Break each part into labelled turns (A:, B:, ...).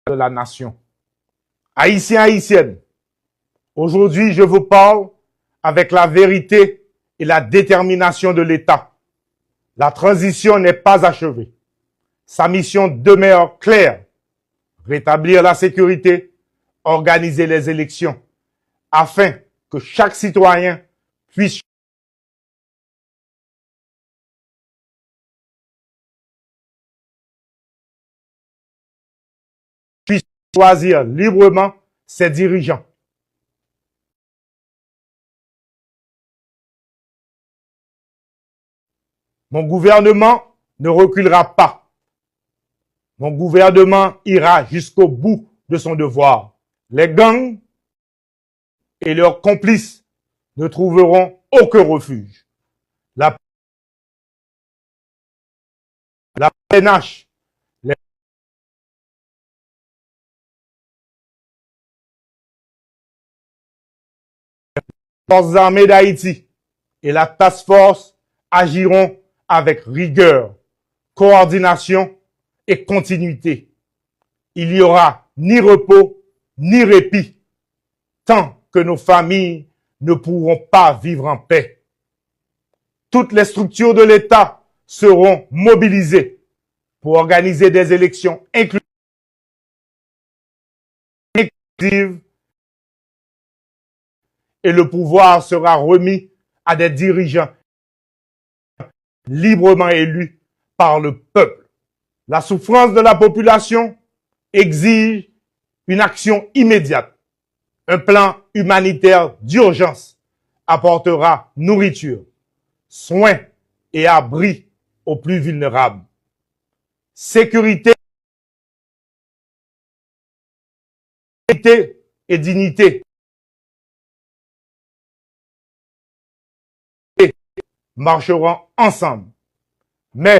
A: de la nation. Haïtiens, haïtiennes, aujourd'hui je vous parle avec la vérité et la détermination de l'État. La transition n'est pas achevée. Sa mission demeure claire: rétablir la sécurité, organiser les élections, afin que chaque citoyen puisse choisir librement ses dirigeants. Mon gouvernement ne reculera pas. Mon gouvernement ira jusqu'au bout de son devoir. Les gangs et leurs complices ne trouveront aucun refuge. La PNH, les forces armées d'Haïti et la task force agiront avec rigueur, coordination et continuité. Il n'y aura ni repos ni répit tant que nos familles ne pourront pas vivre en paix. Toutes les structures de l'État seront mobilisées pour organiser des élections inclusives et le pouvoir sera remis à des dirigeants librement élus par le peuple. La souffrance de la population exige une action immédiate. Un plan humanitaire d'urgence apportera nourriture, soins et abris aux plus vulnérables. Sécurité et dignité marcheront ensemble. Mais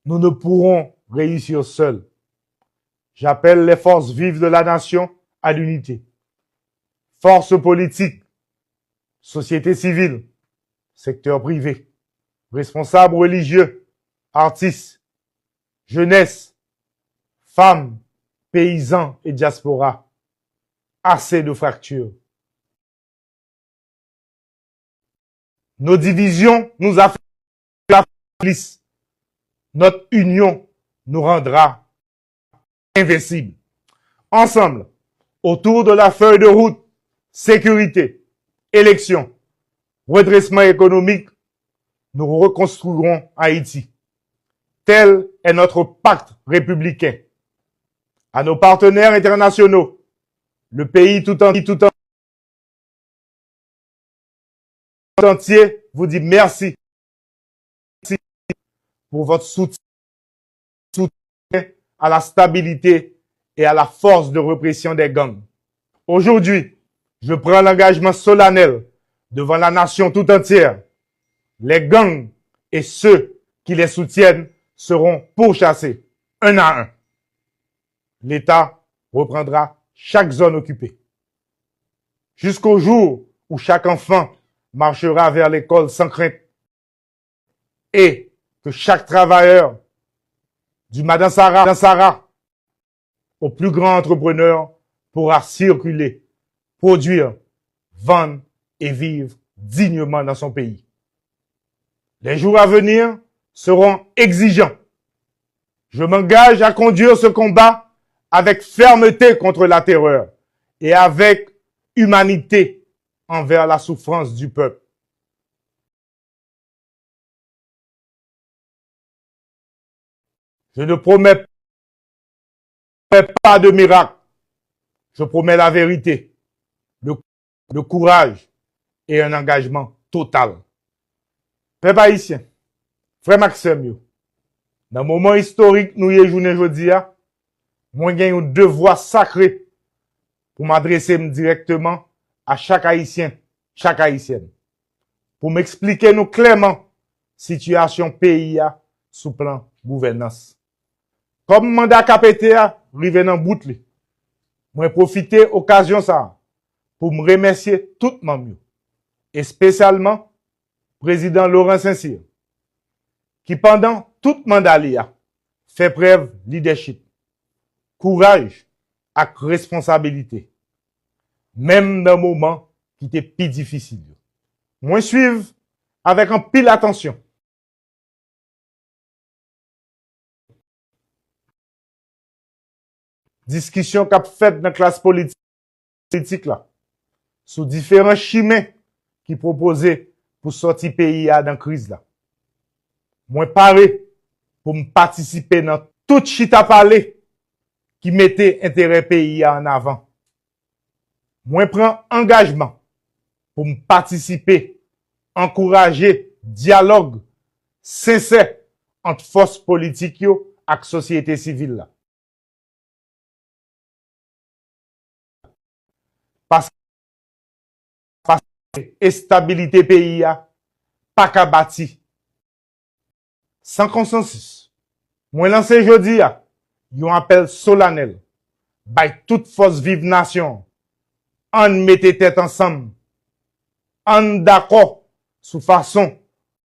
A: nous ne pourrons réussir seuls. J'appelle les forces vives de la nation à l'unité. Forces politiques, société civile, secteur privé, responsables religieux, artistes, jeunesse, femmes, paysans et diaspora. Assez de fractures. Nos divisions nous affaiblissent. Notre union nous rendra invincibles. Ensemble, autour de la feuille de route, sécurité, élection, redressement économique, nous reconstruirons Haïti. Tel est notre pacte républicain. À nos partenaires internationaux, le pays tout entier vous dit merci pour votre soutien à la stabilité et à la force de répression des gangs. Aujourd'hui, je prends l'engagement solennel devant la nation tout entière. Les gangs et ceux qui les soutiennent seront pourchassés un à un. L'État reprendra chaque zone occupée. Jusqu'au jour où chaque enfant marchera vers l'école sans crainte et que chaque travailleur, du Madansara au plus grand entrepreneur, pourra circuler, produire, vendre et vivre dignement dans son pays. Les jours à venir seront exigeants. Je m'engage à conduire ce combat avec fermeté contre la terreur et avec humanité envers la souffrance du peuple. Je ne promets pas de miracle. Je promets la vérité, le courage et un engagement total. Peuple haïtien, frère Maxime, dans le moment historique nous y journée aujourd'hui, moi j'ai un devoir sacré pour m'adresser directement à chaque haïtien, chaque haïtienne, pour m'expliquer nous clairement situation pays sous plan gouvernance. Comme mandat KPT rive dans bout li, moi profiter occasion ça pour me remercier tout le monde et spécialement président Laurent Saint-Cyr qui pendant tout mandat li fait preuve leadership, courage ak responsabilité. Même dans moment qui était plus difficile. Moi suivre avec un pile attention. Discussion qu'a fait dans la classe politique là, sur différents chemins qui proposaient pour sortir pays dans la crise là. Moi paré pour me participer dans tout chita parler qui mettait intérêt pays en avant. Moi prends engagement pour me participer, encourager dialogue sincère entre forces politiques yo ak société civile là. Parce que stabilité pays a pas qu'à bâti sans consensus. Moi lancé jodi a yon appel solennel by toute force vive nation. On mette tête ensemble. On d'accord sous façon